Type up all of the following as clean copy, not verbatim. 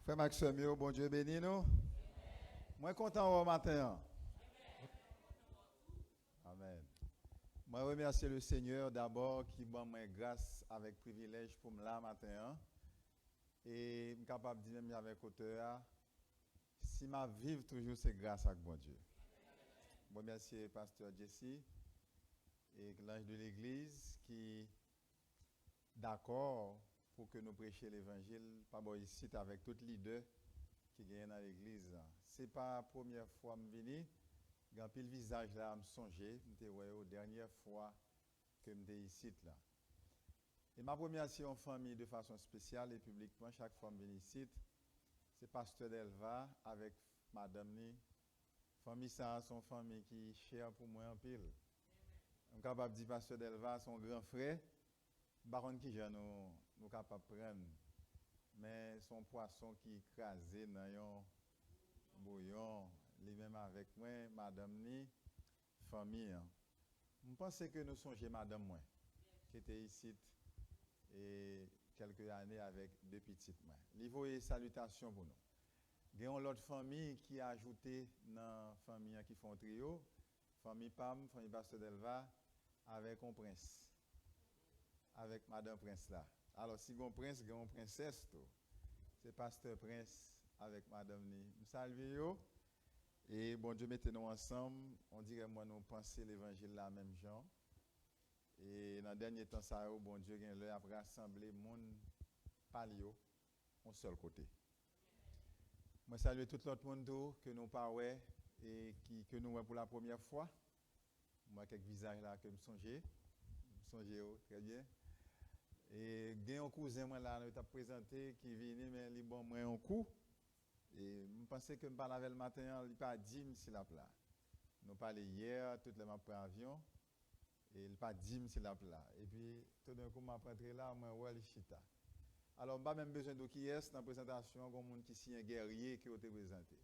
Frère Maxime, bon Dieu béni nous. Moi content au matin. Amen. Moi remercie le Seigneur d'abord qui m'a moi grâce avec privilège pour me là matin. Et je suis capable de dire même avec hauteur, si ma vivre toujours c'est grâce à bon Dieu. Je remercie pasteur Jesse et l'ange de l'église qui d'accord pour que nous prêchions l'évangile pas bon ici avec tout leader qui gagne dans l'église. C'est pas la première fois que je viens. Quand le visage là me songer, j'étais la dernière fois que j'étais ici là. Et ma première c'est en famille de façon spéciale et publiquement chaque fois que je viens ici, c'est pasteur Delva avec madame ni. Famille ça son famille qui est chère pour moi en pile. Je suis capable de dire pasteur Delva son grand frère. Baron qui j'en nous capable prendre mais son poisson qui écrasé dans un bouillon lui-même avec moi madame ni famille. Je pense que nous songeons madame moi qui était ici et quelques années avec deux petites moi. Niveau et salutations pour nous. Gagnons l'autre famille qui a ajouté dans la famille qui font trio, famille Pam, famille Pasteur Delva avec un prince. Avec madame prince là. Alors si gon prince, gon princesse tout. C'est pasteur prince avec madame ni. Nous saluons yo et bon Dieu mettez nous ensemble, on dirait moi nous penser l'évangile la même gens. Et dans le dernier temps ça bon Dieu gagne l'heure après rassembler monde palio un seul côté. Moi salue tout l'autre monde que nous pas ouais et que nous voyons pour la première fois. Moi quelques visages là que me songer très bien. Et il y a un cousin moi là t'a présenté qui vient mais il bon moi un coup et je pensais que me parler avec le matin il pas dit si la plat. Nous parlé hier tout le m'a pris avion et il pas dit si la plat et puis tout d'un coup m'a rentré là moi ouais le chita. Alors pas même besoin de qui est dans la présentation comme monde qui signe guerrier qui ont été présenté.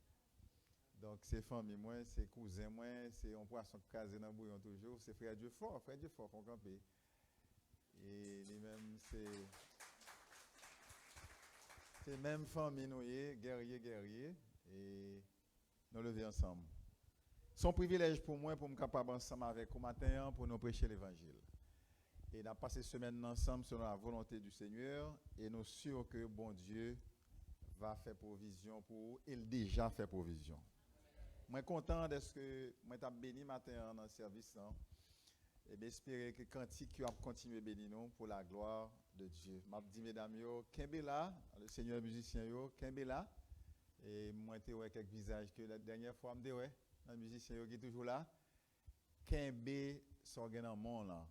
Donc c'est famille moi, c'est cousin moi, c'est un poisson casé dans bouillon toujours, c'est frère Dieu fort font camper. Et lui-même c'est même famille nous guerrier et nous lever ensemble. C'est un privilège pour moi pour me capable ensemble avec vous matin pour nous prêcher l'évangile. Et nous passé semaine ensemble selon la volonté du Seigneur et nous sommes sûrs que bon Dieu va faire provision pour vous, il déjà fait provision. Moi content de ce que moi t'a béni matin dans le service et j'espère que cantique qui va continuer bénir nous pour la gloire de Dieu. M'a dit mesdames yo, Kembela, le Seigneur musicien yo, Kembela et moi té ouais quelques visages que la dernière fois me dit ouais, le musicien yo qui est toujours là. Kembe sorgen dans monde là.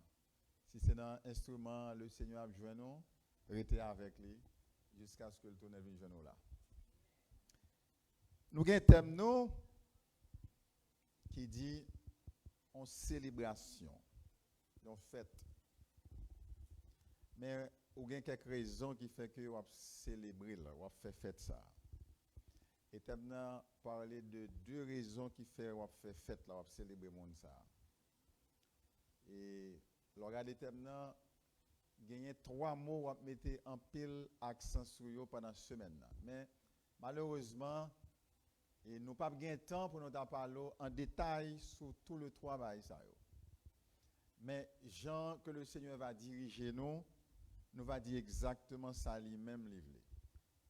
Si c'est dans instrument le Seigneur a joint nous, rester avec lui jusqu'à ce que le tourne vienne joindre nous là. Nous avons un thème nous qui dit en célébration, en fête. Mais il y a quelques raisons qui font que on célébrer là, on fait fête ça. Et thème nous parler de deux raisons qui font on fait fête là, on célébrer monde ça. Et regardez thème nous gagner trois mots on mettre en pile accent sur eux pendant semaine là. Mais malheureusement et nous pas gain temps pour nous parler en détail sur tout le travail ça. Mais Jean que le Seigneur va diriger nous va dire exactement ça lui-même livré.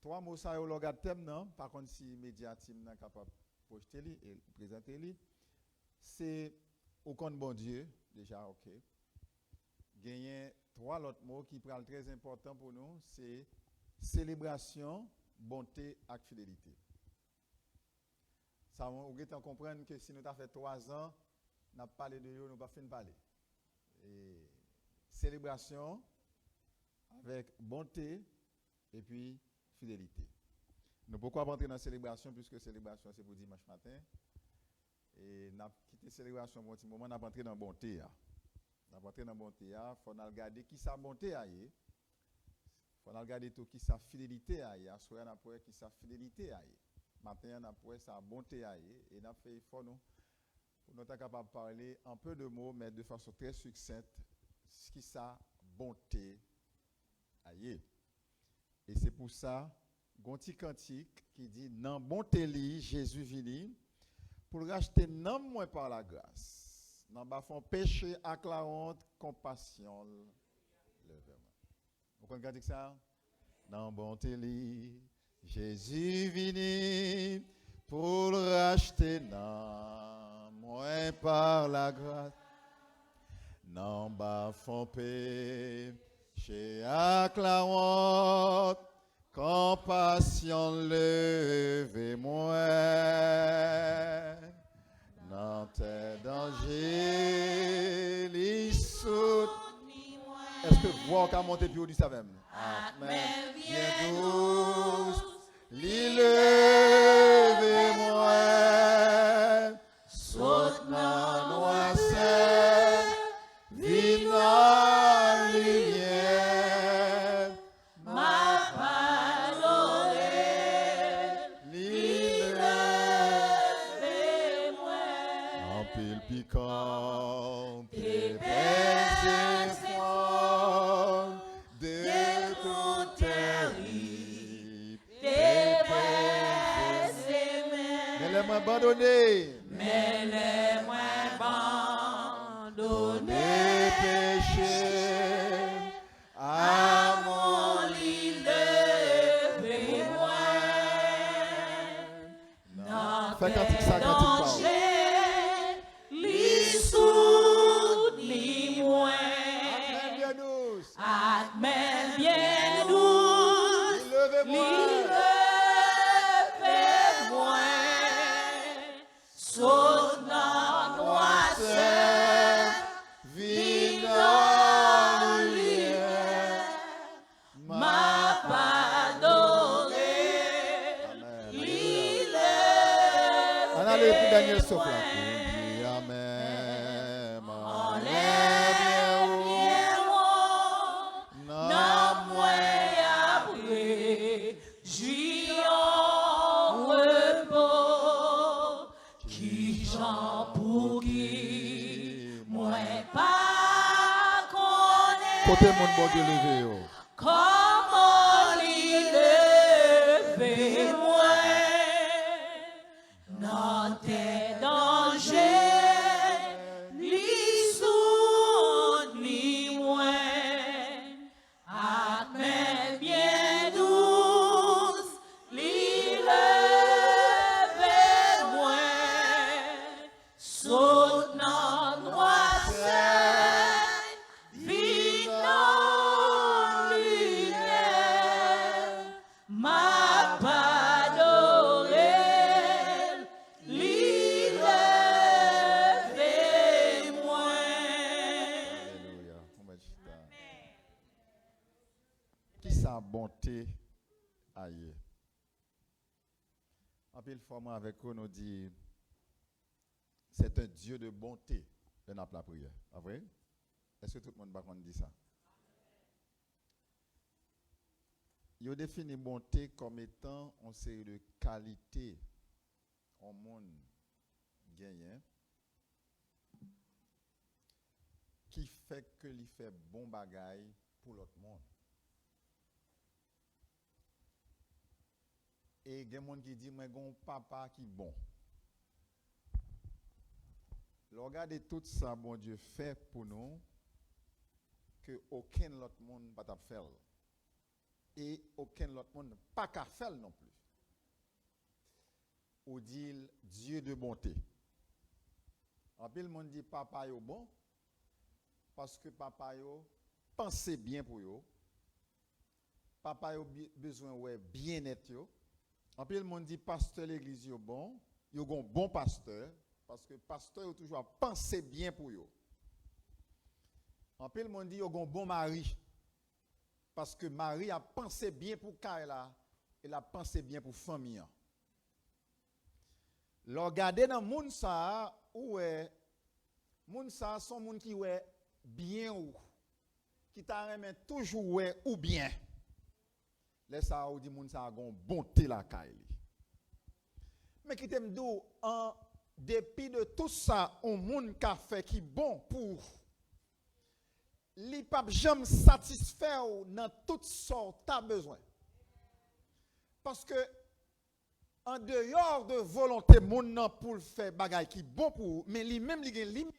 Trois mots ça au regard thème non, par contre si média team n'a capable projeter li et présenter li, c'est au compte bon Dieu déjà OK. Gagner trois autres mots qui prennent très important pour nous, c'est célébration, bonté et fidélité. Ça on va comprendre que si nous avons fait 3 ans, n'a parlé de yo, nous pas fin de parler. Et célébration avec bonté et puis fidélité. Nous pourquoi rentrer dans la célébration puisque célébration c'est pour dimanche matin et n'a quitté célébration pour un petit moment n'a rentrer dans bonté. N'a rentrer dans bonté, faut regarder qui sa bonté a y. Faut regarder tout qui sa fidélité a y, soir n'a pour qui sa fidélité a y. Matin n'a pour sa bonté a y et n'a fait effort nous pour nous être capable de parler un peu de mots mais de façon très succincte qui sa bonté a y. Et c'est pour ça gonti cantique qui dit nan bonté li Jésus vini pour racheter nan moins par la grâce. Nan ba font péché ak la honte, compassion levez-moi. Vous comprenez ça? Nan bonté li Jésus vini pour racheter nan moins par la grâce. Nan ba font péché ak la honte, compassion levez-moi. Nan tes dangers li sout. Est-ce que voir qu'à monter plus haut du savem? Amen. Bien douce, li levez-moi. Saute nan noisette, vin nan lumière. Ma parole, li levez-moi. En pile piquant, pépès espoir de tout terrible. Pépès aimé. Mais les moins abandonnés. Mais les moins abandonnés. Péchés. À mon lit levez-moi. Fais cantique ça, cantique pas. Amen, bien douce, levez-moi, saute dans noisette, vin dans lumière, m'a pardonné, levez-moi. On a le plus Daniel Sopla. Amen. Côté mon bon Dieu levé. Comment l'y lever-moi dans tes dangers, l'y soute, l'y moins, à mes bien douce, l'y lever-moi, saute dans noisette. Bonté ailleurs. En pile fois avec eux nous dit c'est un Dieu de bonté de la prière. Ah vrai? Est-ce que tout le monde va dire ça? Il définit bonté comme étant une série de qualités au monde gagnant qui fait que il fait bon bagaille pour l'autre monde. Et il y a des gens qui disent, moi, j'ai un papa qui est bon. Regardez tout ça, bon Dieu fait pour nous, que aucun autre monde ne peut faire. Et aucun autre monde ne peut pas faire non plus. Ou dit Dieu de bonté. En plus, le monde dit papa est bon, parce que papa pense bien pour eux. Papa a besoin de bien-être. En plus, le monde dit pasteur l'église est bon, il y a un bon pasteur, parce que pasteur a toujours pensé bien pour eux. En plus, le monde dit il y a un bon mari, parce que Marie a pensé bien pour Kaila, elle a pensé bien pour la famille. Regardez dans le monde, où est moun sa son moun qui est bien ou qui t'a remet toujours ou bien. Laisse ça ou dit moun sa gon bonté la caille. Mais qui t'aime dou en dépit de tout ça, on moun ka fait qui bon pour li pa jamais satisfait ou dans toute sorte t'as besoin. Parce que en dehors de volonté moun nan pour faire bagay qui bon pour mais lui-même il gen limite.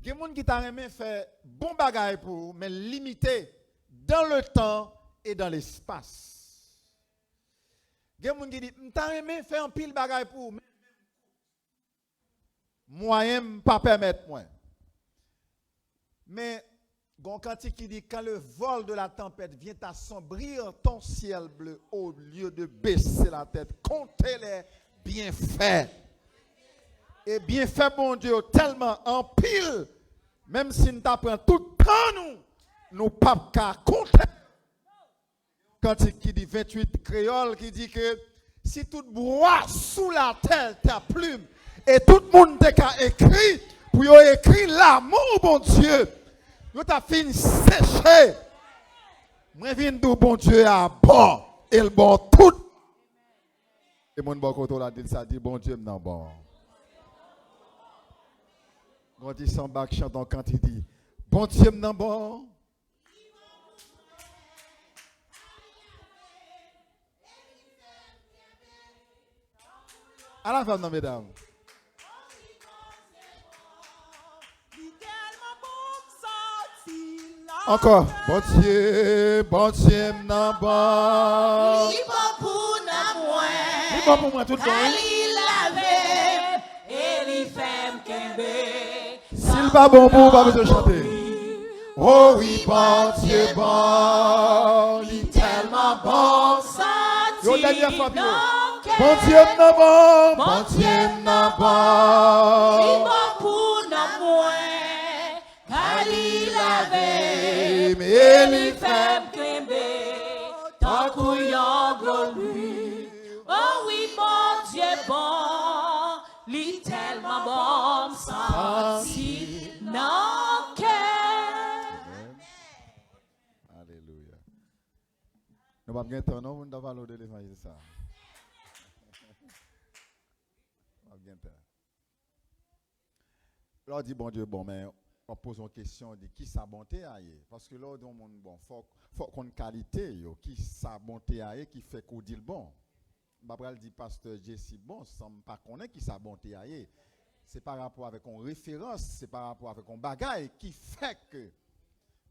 Gen moun qui t'a aimé faire bon bagay pour mais limité dans le temps et dans l'espace. Gen moun qui dit m't'a aimé faire un pile bagay pour mais moyen pas permettre moi. Mais gon cantique qui dit quand le vol de la tempête vient assombrir ton ciel bleu au lieu de baisser la tête, comptez les bienfaits. Et bienfaits mon Dieu tellement en pile même si nous t'apprend tout le temps nous pas qu'à compter. Cantique qui dit 28 créole qui dit que si tout bois sous la terre ta plume et tout le monde t'a écrit pour écrire l'amour bon Dieu. Yo ta fin séché. Moi vinn do bon Dieu à bon et le bon tout. Et mon bon côté là dit ça dit bon Dieu non bon. Quand il s'en bac chantant quand il dit bon Dieu non bon. À la femme non mesdames. Encore, bon Dieu, non bon. Il va pour moi. Il va pour moi tout le temps. Il lave et il fait m'kembe. S'il va bon pour pas besoin de chanter. Oh oui, bon Dieu, bon, il est tellement bon. Yo dernière fois bon Dieu, non bon. Bon Dieu, non bon. Il va pour moi. Il lave et il fait m'kembe. Tant qu'on y a lui. Oh oui, mon Dieu bon, il tellement bon, senti non cœur. Alléluia. Nous va bien temps, non, on doit parler de l'évangile ça. Là dit bon Dieu bon mais on pose une question de qui sa bonté aille parce que là on bon faut qu'on qualité yo qui sa bonté aille qui fait qu'on dit le bon. Babral dit pasteur Jesse bon sans pas connaître qui sa bonté aille. C'est par rapport avec une référence, c'est par rapport avec un bagage qui fait que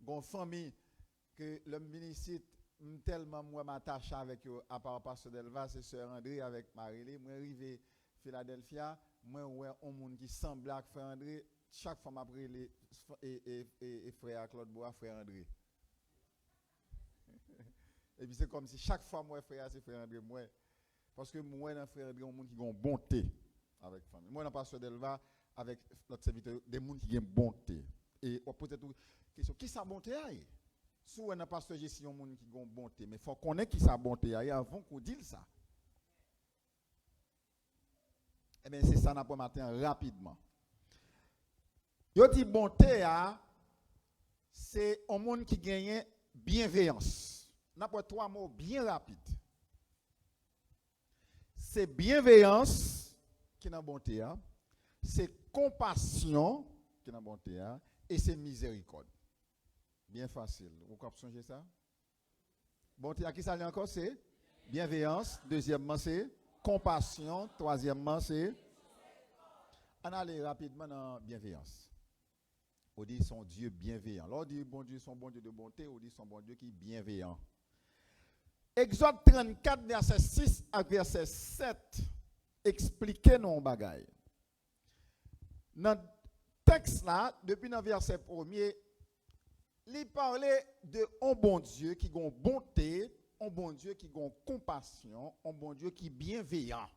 gon famille que le ministre tellement moi m'attache avec eux à part pasteur Delva c'est sœur André avec Marie moi arrivé Philadelphia moi ouais un monde qui semble à frère André chaque fois m'après les et frère Claude Bois frère André et puis c'est comme si chaque fois moi frère c'est frère André moi parce que moi dans frère André un monde qui ont bonté avec famille moi dans pasteur Delva avec notre serviteur des monde qui ont bonté et peut-être question qui sa bonté aille si on a pasteur Jessie un monde qui ont bonté mais faut connaître qui sa bonté aille avant qu'on dise ça. Eh bien, c'est ça, n'a pas matin rapidement. Yo dit bonté, c'est un monde qui gagne bienveillance. N'a pas trois mots bien rapides. C'est bienveillance qui n'a bonté, c'est compassion qui n'a bonté, et c'est miséricorde. Bien facile. Vous pouvez changer ça? Bonté, à qui ça encore? C'est bienveillance. Deuxièmement, c'est compassion. Troisièmement, c'est on aller rapidement dans bienveillance. On dit son Dieu bienveillant. Là, on dit bon Dieu, son bon Dieu de bonté. On dit son bon Dieu qui est bienveillant. Exode 34, verset 6 à verset 7. Expliquez nos bagailles. Dans le texte là, depuis le verset 1er, il parlait de un bon Dieu qui a bonté, un bon Dieu qui a compassion, un bon Dieu qui est bienveillant.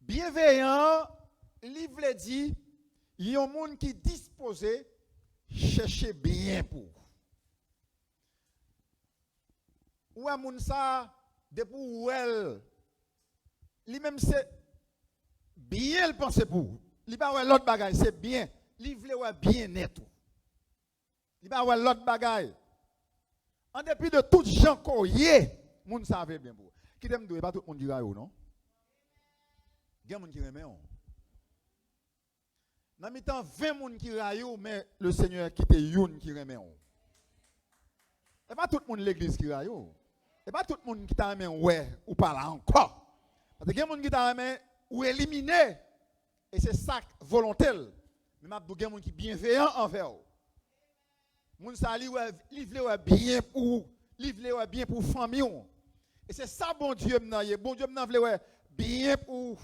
Bienveillant, il veut dire, il y a un monde qui est disposé à chercher bien pour. Ou un monde ça, depuis où elle, lui-même c'est bien le penser pour. Il va voir l'autre bagaille, c'est bien. Il veut voir bien net. Il va voir l'autre bagaille. En dépit de tout gens qu'on y est, moun savait bien pour. Qui t'aime doué, pas tout le monde dira non? Il y a des gens qui aiment. Dans le temps, 20 personnes qui raillent, mais le Seigneur qui te youn qui aime. Et pas tout le monde l'église qui a yo. Et pas tout le monde qui t'a aimé ouais ou pas là encore. Parce que il y a des gens qui t'a aimé ou éliminé. Et c'est ça volonté. Mais m'a dit gens qui bienveillant envers vous. Moun sa li livre bien pour livre bien pour famille. Et c'est ça bon Dieu m'nan yé. Bon Dieu m'nan vle bien pour.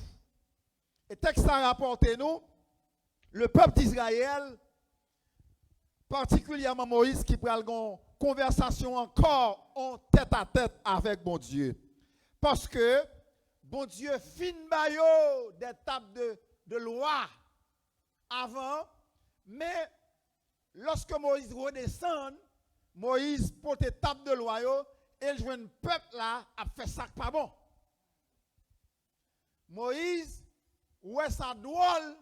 Et texte ça rapporte nous le peuple d'Israël, particulièrement Moïse qui prend une conversation encore en tête à tête avec bon Dieu. Parce que bon Dieu fin bayo des tables de loi avant, mais lorsque Moïse redescend, Moïse porte des tables de loi et le jeune peuple là a fait ça pas bon. Moïse, ouais ça drôle,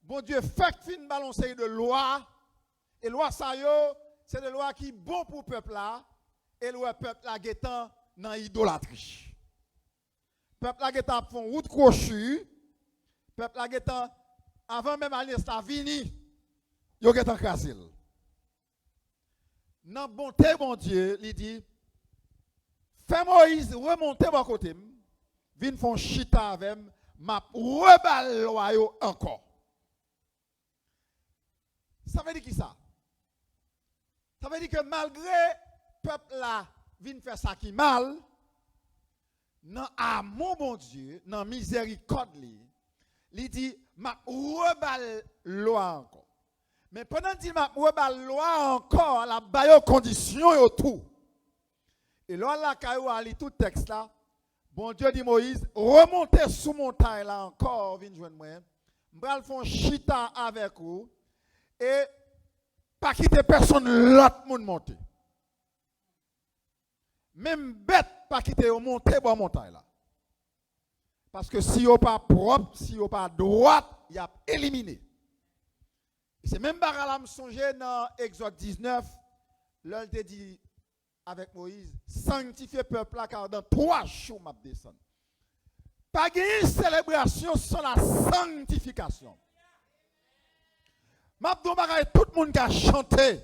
bon Dieu fait fin balancer de loi, et loi ça yo, c'est des lois qui bon pour le peuple là, et le peuple là gétant dans idolâtrie. Peuple là gétant font route crochue, peuple là gétant avant même aller ça vini, yo gétant crasé. Dans bonté bon Dieu, il dit fais Moïse remonter mon côté, vinn font chita avec m'a rebal loi yo encore. Ça veut dire qui ça? Ça veut dire que malgré le peuple là vient faire ça qui mal, dans amour bon Dieu, dans miséricorde il dit m'a rebal loi encore. Mais pendant qu'il m'a rebal loi encore, la baille condition et tout. Et là la caillou a li tout texte là. Bon Dieu dit Moïse, remontez sous montagne là encore, vinn joindre moi. M'bral font chita avec vous et pas quitter personne l'autre monde monter. Même bête pas quitter monter bon montagne là. Parce que si vous pas propre, si vous pas droite, il y a éliminé. C'est même bagarre me songer dans Exode 19, l'ol te dit avec Moïse, sanctifiez peuple là car dans 3 jours m'a descendre. Pas de célébration sans la sanctification. M'a tout le monde qui a chanté,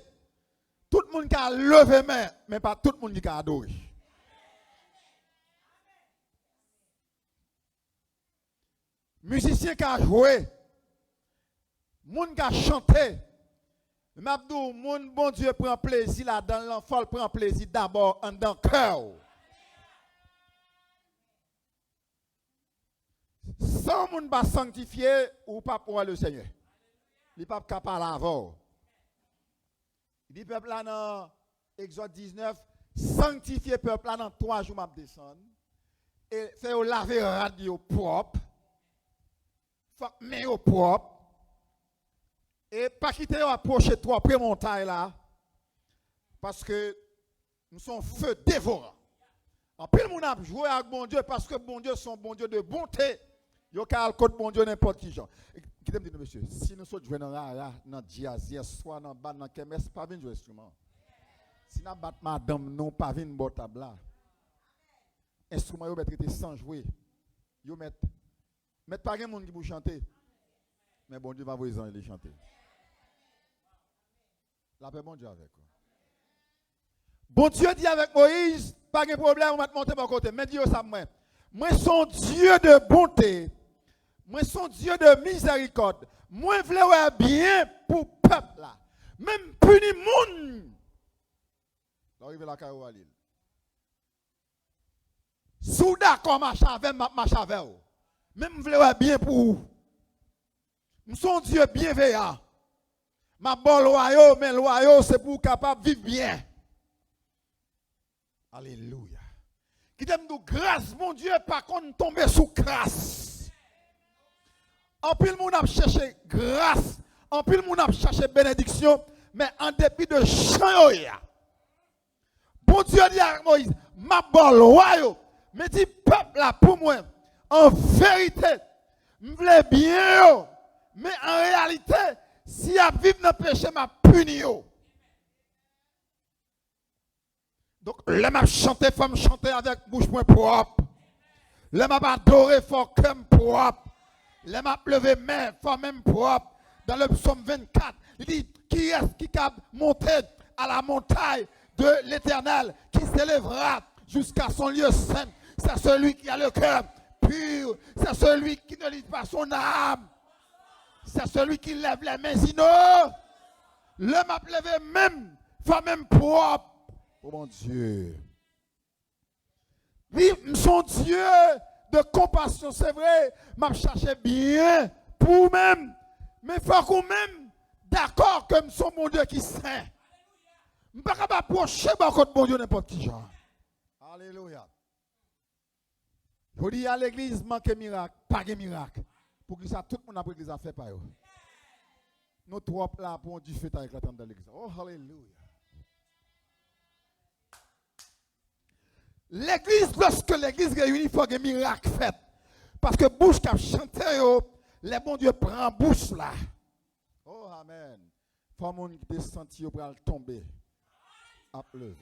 tout le monde qui a levé main, mais pas tout le monde qui a adoré. Musicien qui a joué, monde qui a chanté, Mabdou, mon bon Dieu prend plaisir là dans l'enfant, prend plaisir d'abord en dans le cœur. Sans moun pas sanctifié ou pas pour le Seigneur. Il pas capable avant. Il dit peuple là dans Exode 19, sanctifier peuple là dans 3 jours m'a descendre et faire laver radio propre. Faut mais au propre. Et pas quitter approcher toi après montagne là parce que nous sommes feu dévorant. En plus mon a joué avec bon Dieu parce que bon Dieu son bon Dieu de bonté. Yo ka al côté bon Dieu n'importe qui genre. Qui t'aime dire monsieur, si nous sommes jouer dans la dans jazz soit dans ban dans kemes pas venir jouer instrument. Si n'a bat madame non pas venir bon table là. Instrument yo mettre sans jouer. Yo mettre pas gen monde qui pour chanter. Mais bon Dieu va vous les chanter. La paix bon Dieu avec vous. Bon Dieu dit avec Moïse, pas de problème, on va te monter par côté. Mais Dieu ça moi. Moi son Dieu de bonté. Moi son Dieu de miséricorde. Moi vle bien pour peuple là. Même puni moun. L'arrive la caillou à l'île. Sou d'accord marche avec vous. Même vle bien pour vous. Nous sommes Dieu bienveillant. Ma bonne loyau, mais loyau, c'est pour capable de vivre bien. Alléluia. Qui t'aime de grâce, mon Dieu, par contre, tomber sous grâce. En plus, le monde a cherché grâce. En plus, le monde a cherché bénédiction. Mais en dépit de chant, bon Dieu dit à Moïse, ma bonne loyau, mais dit peuple là pour moi, en vérité, je voulais bien. Mais en réalité, si a vivre dans le péché, m'a puni. Donc, le m'a chanté, faut me chanter avec bouche propre. Le m'a adoré, faut cœur propre. Le m'a levé main, faut même propre. Dans le psaume 24, il dit, qui est-ce qui a monté à la montagne de l'Éternel qui s'élèvera jusqu'à son lieu saint. C'est celui qui a le cœur pur. C'est celui qui ne lit pas son âme. C'est celui qui lève les mains sinon. L'homme a levé même, femme même propre. Oh mon Dieu. Oui, son Dieu de compassion, c'est vrai. M'a cherché bien pour même. Mais il faut qu'on même d'accord que son mon Dieu qui saint. Je ne peux pas approcher mon Dieu n'importe qui genre. Alléluia. Je dis à l'église, manque miracle, pas de miracle. Pour que ça, tout le monde après l'église a fait par eux. Nous trois là pour du fête avec la tente de l'église. Oh, alléluia. L'église, lorsque l'église réunit, il faut que miracle fait. Parce que bouche qui a chanté, les bons Dieu prend bouche là. Oh, amen. Il faut que les gens qui senti pour tomber, à lever.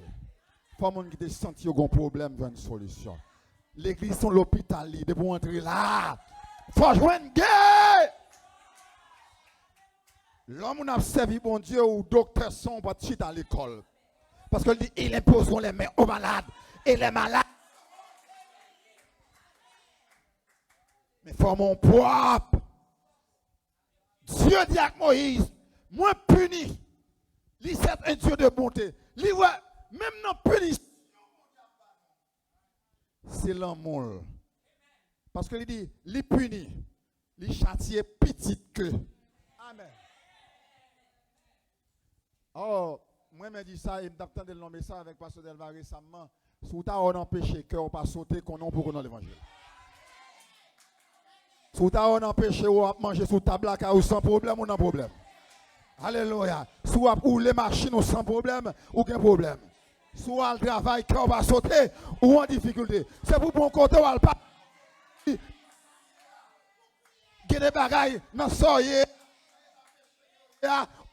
Il faut que les gens qui senti qu'ils ont un problème, vers une solution. L'église, c'est l'hôpital, de pour entrer là. Il faut jouer une guerre. L'homme a servi bon Dieu ou docteur sont pas chita à l'école. Parce qu'il dit, il imposeront les mains aux malades. Et les malades. Mais faut mon propre. Dieu dit à Moïse, moi puni. Lui c'est un Dieu de bonté. Lui même non puni. C'est l'amour. Parce que il dit, lui puni. Lui châtier petit que. Amen. Oh, moi me dit ça, et m'attends de nommer ça avec Pasteur Delva récemment. Si vous avez empêché que vous pas sauter qu'on non pour qu'on l'évangile. Si vous avez empêché ou manger sous table ou sans problème ou non problème. Alléluia. Si vous avez les machines ou sans problème ou aucun problème. Si vous avez le travail que vous pas sauter ou en difficulté. C'est pour bon côté ou pas. Il y a des bagailles dans soyez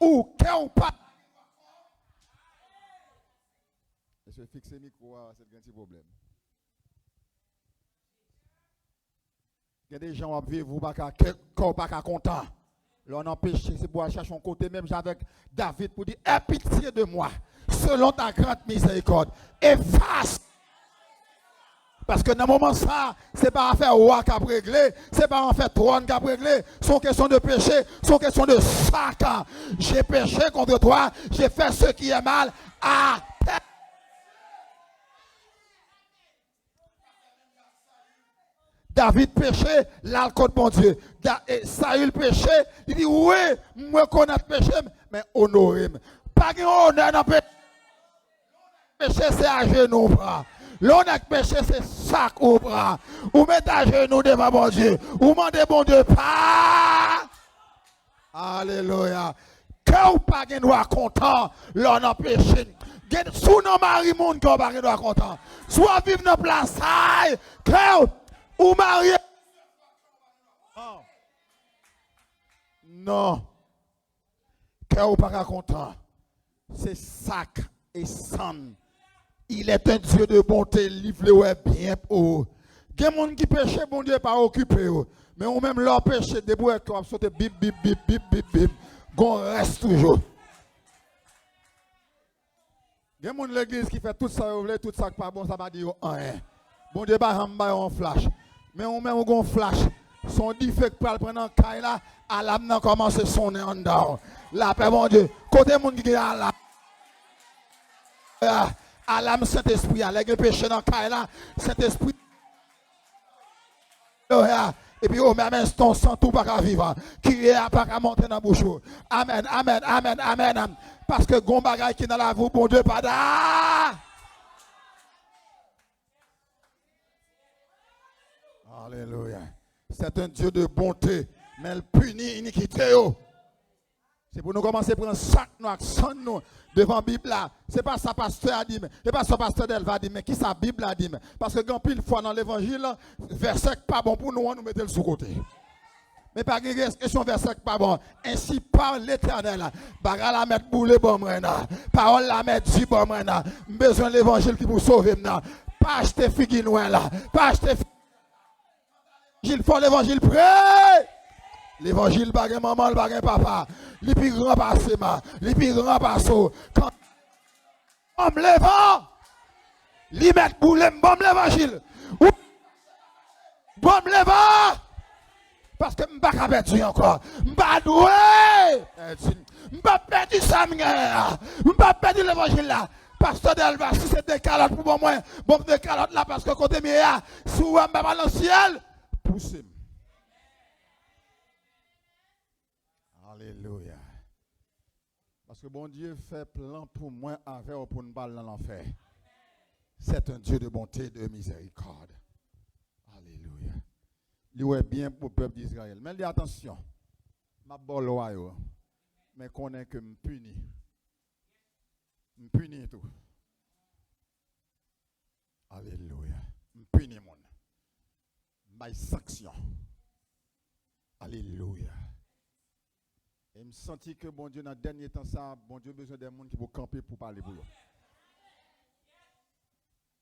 ou que ou pas. Je vais fixer le micro à ce grand problème. Il y a des gens qui vivent, vous ne pas content. L'on empêche, c'est pour chercher un côté, même avec David, pour dire, aie pitié de moi, selon ta grande miséricorde. Efface. Parce que dans le moment ça, ce n'est pas affaire roi qui a réglé, ce n'est pas affaire trône qui a réglé, c'est question de péché, c'est question de sac. J'ai péché contre toi, j'ai fait ce qui est mal à terre. David péché, l'alcool bon Dieu. Saül péché, il dit oui, moi connais péché, mais honoré. Pas de honneur dans le péché. Péché c'est à genoux bras. L'honneur péché c'est sac au bras. Ou mettez à genoux devant bon Dieu. Ou demandez bon Dieu pas. Alléluia. Que ou pas de droit content, l'on a péché. Sous nos maris monde qu'on pas de droit content. Soit vivre dans place, que ou marié. Non. Cœur ou pas content. C'est sac et sang. Il est un Dieu de bonté, livre bien pour. Il y a des gens qui pêchent, bon Dieu pas occupé. Mais on même leur péché, des bouets qui ont sauté bip bip bip bip bip bip. On reste toujours. Il y a des gens de l'église qui fait tout ça, tout ça qui pas bon, ça va dire rien. Bon Dieu pas un flash. Mais on même un flash. Son defect pour prendre un caille là, à l'âme commence à sonner en dedans. La paix, mon Dieu. Côté monde qui est à l'âme. À l'âme Saint-Esprit, à l'aigle péché dans le caille là, Saint-Esprit. Et puis au même instant, sans tout pas qu'à vivre. Qui est pas qu'à monter dans la bouche. Amen, amen, amen, amen. Parce que gon bagay qui dans la vie, bon Dieu, pas da. Alléluia. C'est un Dieu de bonté, mais il punit l'iniquité. C'est pour nous commencer à prendre chaque nous, accent nous devant la Bible là. Ce n'est pas ça pasteur a dit, ce n'est pas ça pasteur Delva a dit, mais qui ça Bible a dit. Parce que quand pile fois dans l'évangile, verset pas bon pour nous, on nous mettait le sous-côté. Mais pas de question verset pas bon. Ainsi parle l'Éternel. Baga la mettre boule bon mena. Parole la mettre du bon mena. Besoin de l'évangile qui vous sauve maintenant. Pas acheter figue noire là. Pas acheter il faut l'évangile prêt. L'évangile bague maman, bague papa. Les plus grands par sema, les plus grands par so. Quand Bon levant. Li met boule bon l'évangile. Bon levant. Parce que je ne vais pas perdre encore. Je ne vais pas doué. Je ne vais pas perdre ça. Je ne vais pas perdre l'évangile là. Pasteur Delva, si c'est des calottes pour moi, bon des calottes là parce que côté mien, si vous m'avez pas dans le ciel, poussez. Alléluia. Parce que bon Dieu fait plan pour moi avec ou pour ne pas dans l'enfer. C'est un Dieu de bonté et de miséricorde. Alléluia. Il est bien pour le peuple d'Israël. Mais dis attention, ma bolo mais qu'on est que me punit. Me punit tout. Alléluia. Me punit mon. Ma sanction. Alléluia. Et me senti que bon Dieu dans le dernier temps ça, bon Dieu a besoin des gens qui vont camper pour parler pour lui.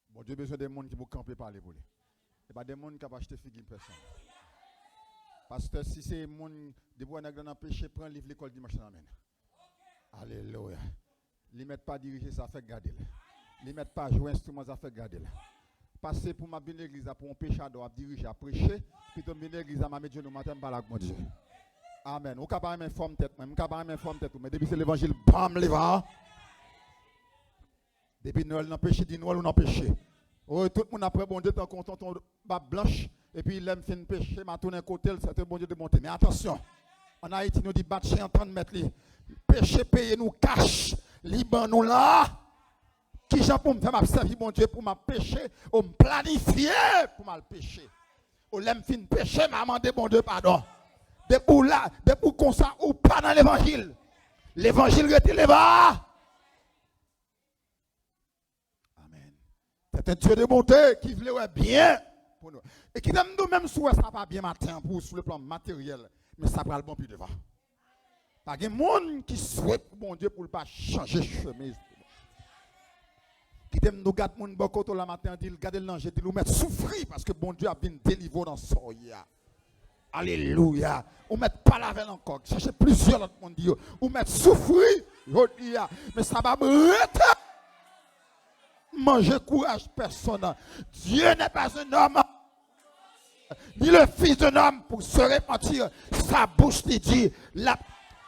Bon Dieu a besoin des gens qui vont camper pour parler pour lui. Et pas des gens qui vont acheter figues personne. Parce que si c'est des gens qui vont dans le péché, prends livre l'école dimanche amène. Alléluia. Ils ne mettent pas diriger ça, fait garder. Ils ne mettent pas jouer instrument, ça fait garder. Passer pour ma bien l'église, pour un péchador, à diriger, à prêcher, puis ton bien l'église, à ma Dieu, nous matin, par la mon Dieu. Amen. Ou capable de forme tête, mais capable de forme tête, mais depuis c'est l'évangile, bam, les va. Depuis Noël, n'a péché, dit Noël ou n'a péché. Oh, tout le monde après bon Dieu, tant qu'on ton barbe blanche, et puis il aime fin péché, m'a tourné côté, c'est un bon Dieu de monter. Mais attention, en Haïti, nous dit battre en train de mettre les péché payer nous cache, Liban nous là. Qui j'en pour me faire ma servir bon Dieu pour m'a péché, ou me planifier pour mal pécher. Ou l'aime fin péché, m'a demandé bon Dieu pardon. Depuis là, depuis comme ça, ou pas dans l'évangile. L'évangile retire va. Amen. C'est un Dieu de bonté qui voulait bien pour nous. Et qui donne nous même soit ça pas bien matin pour sur le plan matériel, mais ça va le bon plus devant. Pas de monde qui souhaite bon Dieu pour ne pas changer chemin. Qui t'aime nous garder mon bon côté la matin, dit garder l'ange, dit nous mettre souffrir parce que bon Dieu a bien délivré dans son ya. Alléluia. Ou mettre pas la veille encore. Cherchez plusieurs autres monde dit ou mettre souffrir, mais ça va me manger courage personne. Dieu n'est pas un homme ni le fils d'un homme pour se repentir. Sa bouche lui dit la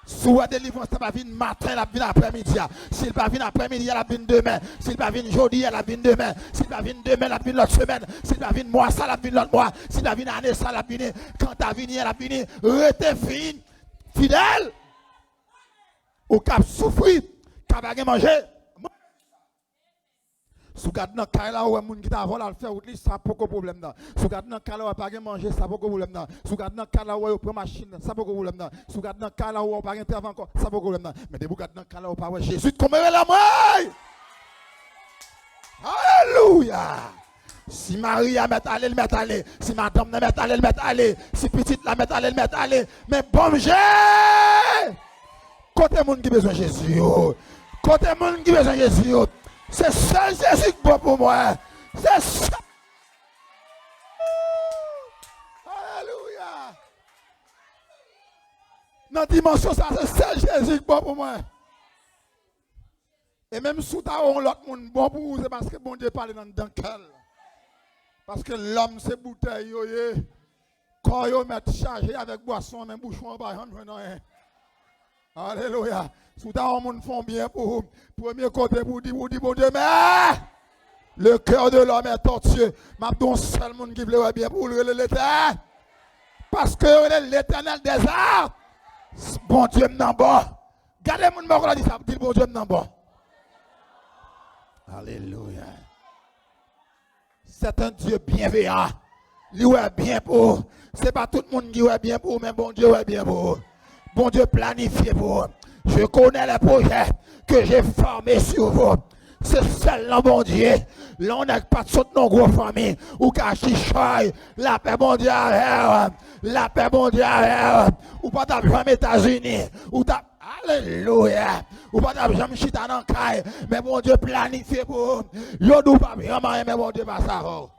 soit délivrance, ça va venir matin, la venir après-midi. S'il va venir après-midi, elle va venir demain. S'il va venir aujourd'hui, elle va venir demain. S'il va venir demain, elle va venir l'autre semaine. S'il va venir mois, ça va venir l'autre mois. S'il va venir année, ça va venir. Quand tu vas venir, elle va venir. Rete fidèle. Ou cap souffrir, cap à manger. Si vous regardez dans le cas là où les gens qui t'ont volé à faire, ça n'a pas de problème. Si vous regardez dans le cas là où vous n'avez pas manger, ça n'a pas de problème. Si vous regardez dans le cas là où vous prenez machine, ça n'a pas de problème. Si vous regardez dans le cas là où vous n'avez pas intervenir encore, ça n'a pas de problème. Mais si vous regardez dans le cas là où vous n'avez pas Jésus, comment est la main? Alléluia! Si Marie la met aller, le met aller. Si madame la met aller, le met aller. Si petite la met aller, le met aller. Mais bon, j'ai! Côté monde qui a besoin de Jésus. Côté monde qui a besoin de Jésus. C'est seul Jésus qui est pour moi. C'est ça. Alléluia. Dans la dimension, ça, c'est seul Jésus qui est pour moi. Et même si tu as l'autre monde bon pour vous, c'est parce que bon Dieu parle dans le quel. Parce que l'homme, c'est bouteille. Quand ils mettent chargé avec boisson, même bouchon, on va rien. Alléluia. Si tu as un monde font bien pour vous, premier côté pour dire, bon Dieu, mais le cœur de l'homme est tortueux. Mais un seul monde qui veut bien pour lui, l'éternel. Parce que l'éternel des arts, bon Dieu m'en bon. Gardez mon mort là, dit ça, dit bon Dieu m'en bon. Alléluia. C'est un Dieu bienveillant. Il est bien pour. Ce n'est pas tout le monde qui est bien pour, mais bon Dieu est bien pour. Bon Dieu planifié pour. Je connais les projets que j'ai formés sur vous. C'est celle-là, bon Dieu. Là, on n'a pas de toute nos gros familles. Ou qu'à chichoy, la paix, bon Dieu, la paix, bon Dieu, ou pas d'argent aux États-Unis. Ou alléluia. Ou pas d'argent chita dans le caille. Mais bon Dieu planifié pour. Yo, nous pas vraiment, mais bon Dieu va savoir.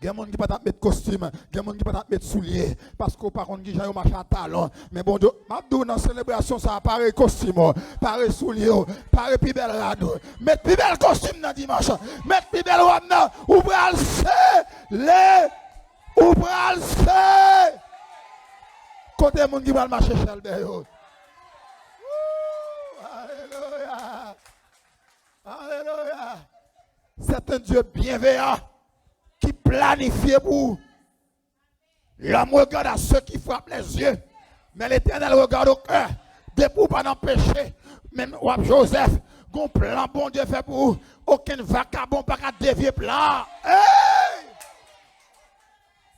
Il y a des gens qui ne peuvent pas mettre costume, il y a des gens qui ne peuvent pas mettre souliers, parce que par contre, ils ont marché à talon. Mais bon Dieu, dans la célébration, ça apparaît costume, pareil souliers, pareil plus belle rado. Mettre plus belle costume dans dimanche, mettre plus belle robe dans, ouvrez le ouvrez le côté des gens qui vont marcher chez Albert. Alléluia. Alléluia. C'est un Dieu bienveillant qui planifie pour vous. L'homme regarde à ceux qui frappent les yeux, mais l'Éternel regarde au cœur. Depuis pas d'empêcher, même Joseph, un plan bon Dieu fait pour vous. Aucun vagabond pas dévier plan. Hey!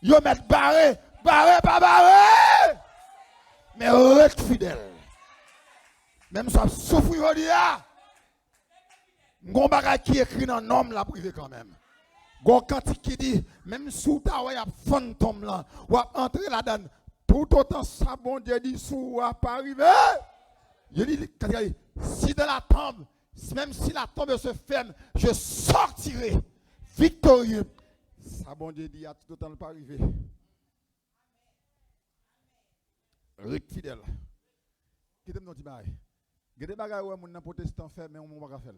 Yo met barré, pas barré. Mais reste fidèle. Même si vous souffrez aujourd'hui, gon bagay qui écrit dans nom la privé quand même. Gon cantique qui dit même sous ta ouais a fantôme là, ou entrer là-dedans tout autant ça bon Dieu dit sous a pas arrivé. Je dis si de la tombe, même si la tombe se ferme, je sortirai victorieux. Ça bon Dieu dit a tout autant pas arrivé. Rick fidèle. Qui t'aime non dit bail. Gade bagay ouais mon protestant fait mais on va pas faire.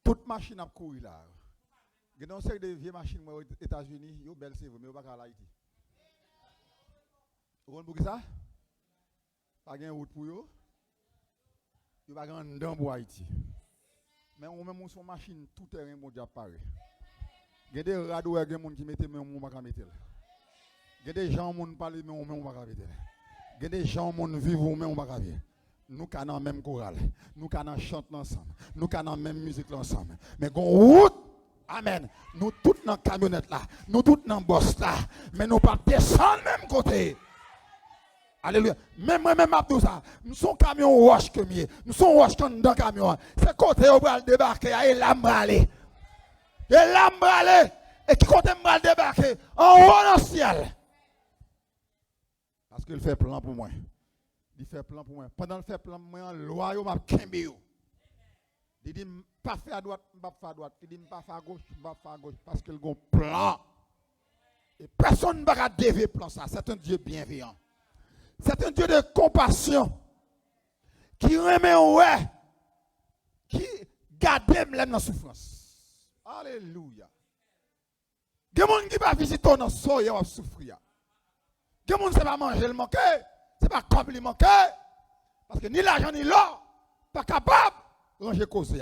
Toute machine a couru là. Il y a un série de vieilles machines aux États-Unis, ils sont belles, mais ils ne sont pas à Haïti. Vous comprenez ça? Pas de route pour eux. Ils ne sont pas dans pour Haïti. Mais on met sur machine, tout terrain mon Dieu apparaît. Il y a des radeaux qui mettent mais on ne peut pas mettre. Il y a des gens qui parlent mais on ne peut pas mettre. Il y a des gens qui vivent mais on ne peut pas mettre. Nous sommes dans la même chorale, nous sommes chanter ensemble, nous sommes dans la même musique ensemble. Mais qu'on route, amen, nous tous dans la camionnette là, nous tous dans le boss là, mais nous pas descendre même côté. Alléluia. Même à tout ça, nous sommes camion roche que mieux, nous sommes roche dans le camion. C'est côté où va débarquer, et l'embraler. Et l'embraler, et qui côté va débarquer en haut dans le ciel. Parce qu'il fait plan pour moi. Il fait plan pour moi. Pendant le fait plan pour moi, loi yo m'a kembe yo. Il dit pas faire à droite, pas faire à droite. Il dit pas faire à gauche, pas faire à gauche parce qu'il a un plan. Et personne ne va dévier plan ça. C'est un Dieu bienveillant. C'est un Dieu de compassion qui remet ouais, qui garde même dans souffrance. Alléluia. Il y a des gens qui va visiter dans son et va souffrir. Il y a des gens qui ne pas manger le manquer. C'est pas comme il manque. Parce que ni l'argent ni l'or, pas capable de ranger cause.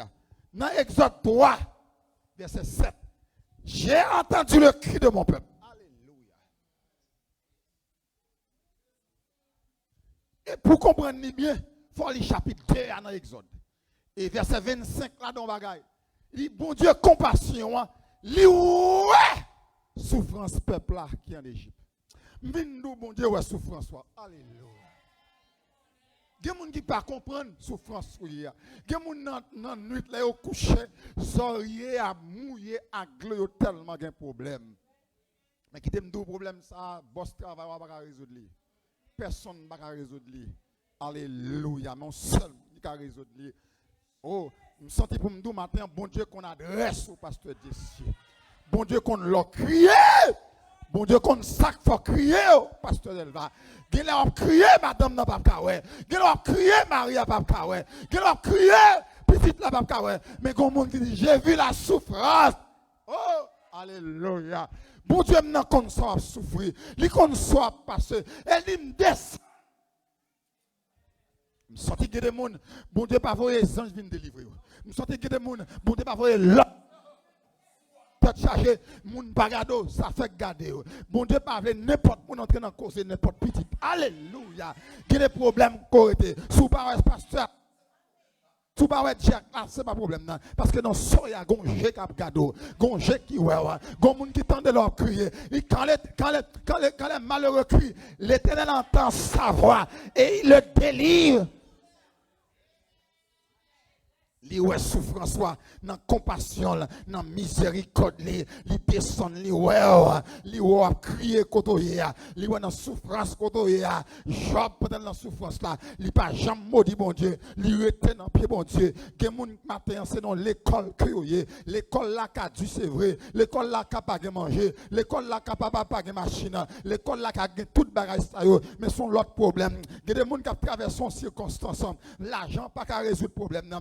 Dans Exode 3, verset 7, j'ai entendu le cri de mon peuple. Alléluia. Et pour comprendre bien, il faut aller chapitre 2 dans Exode. Et verset 25 là dans bagaille. Il dit, bon Dieu, compassion, li ouais souffrance peuple là qui est en Égypte. M'vindou bon Dieu ouais souffrance soit. Alléluia. Il y a des gens qui ne peuvent pas comprendre la souffrance. Il y a des gens qui dans nuit là au coucher, sorier à mouiller à glou tellement de problème. Mais qui t'aime deux problèmes ça, boss travail va pas résoudre. Personne ne va résoudre. Alléluia, mon seul qui va résoudre. Oh, je me sens pour me dire matin, bon Dieu qu'on adresse au pasteur d'ici. Bon Dieu qu'on l'a crié. Bon Dieu, qu'on sac faut crier, pasteur Delva. Qu'il a crié, madame n'a pas kawé. Qu'il a crié, Maria pas kawé. Qu'il a crié, petite la pas kawé. Mais comme on dit, j'ai vu la souffrance. Oh, alléluia. Bon Dieu, maintenant qu'on soit souffrir. Lui qu'on soit passé. Elle dit, me descend. Je sens que des gens, bon Dieu, pas voir les anges viennent délivrer. Je sens que des gens, bon Dieu, pas voir l'homme. Chargé, moun bagado, ça fait garder. Bon Dieu, pas n'importe où entrer dans cause, n'importe petit. Alléluia. Il y a des problèmes corrects. Sous pas pasteur, sous pas Jack, c'est pas problème. Non. Parce que dans ce il y a gonjé qui a gado, gonjé qui ouais, gon moun qui tente leur crier. Et quand les malheureux crient, l'Éternel entend sa voix et il le délivre. Li ouais souffrance là, dans compassion là, dans miséricorde li descend li ouais crier kotoye li ouais dans souffrance kotoye Job pendant dans souffrance là, li pas jamais maudit bon Dieu, li rete dans pied bon Dieu. Gen moun matin c'est dans l'école que l'école là qu'a dû c'est vrai, l'école là qu'a pas manger, l'école là qu'a pas machine, l'école là qu'a tout bagage ça yo, mais son l'autre problème. Gen des moun qui traversent son circonstance, l'argent pas qu'à résoudre problème nan.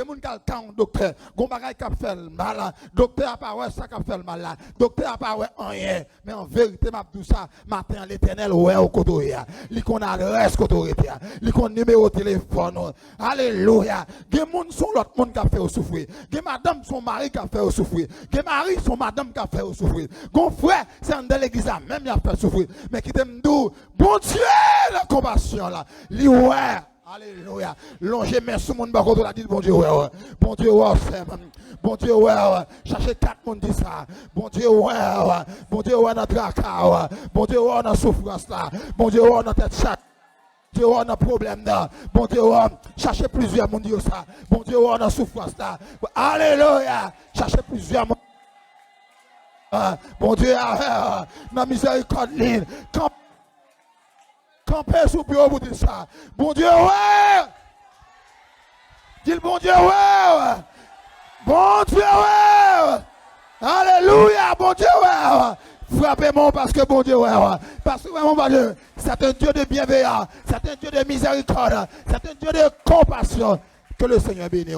Moun kal ka un docteur, gon bagay ka fait mal, docteur a pas ouais ça ka fait mal là, docteur a pas ouais rien, mais en vérité m'a dit ça matin l'Éternel ouais au côté li kon adresse côté li kon numéro téléphone. Alléluia. Gen moun son l'autre monde ka fait souffrir, gen madame son mari ka fait souffrir, gen mari son madame ka fait souffrir, gon frère c'est en de l'église même il a fait souffrir, mais qui t'aime dou bon Dieu la compassion là li ouais. Alléluia. Longer mais sous monde bako la dit bon Dieu ouais. Bon Dieu ouais bon Dieu ouais. Chercher 4 monde dit ça. Bon Dieu ouais. Bon Dieu ouais dans tracas. Bon Dieu ouais dans souffrance là. Bon Dieu ouais dans tête chaque. Bon Dieu ouais dans problème là. Bon Dieu ouais chercher plusieurs monde dit ça. Bon Dieu ouais dans souffrance là. Alléluia. Chercher plusieurs monde. Bon Dieu dans miséricorde ligne. Campez sous bureau pour dire ça. Bon Dieu, ouais. Dis le bon Dieu, ouais. Bon Dieu, ouais. Alléluia, bon Dieu, ouais. Frappez-moi parce que bon Dieu, ouais. Parce que vraiment, bon Dieu, c'est un Dieu de bienveillance, c'est un Dieu de miséricorde, c'est un Dieu de compassion. Que le Seigneur bénisse.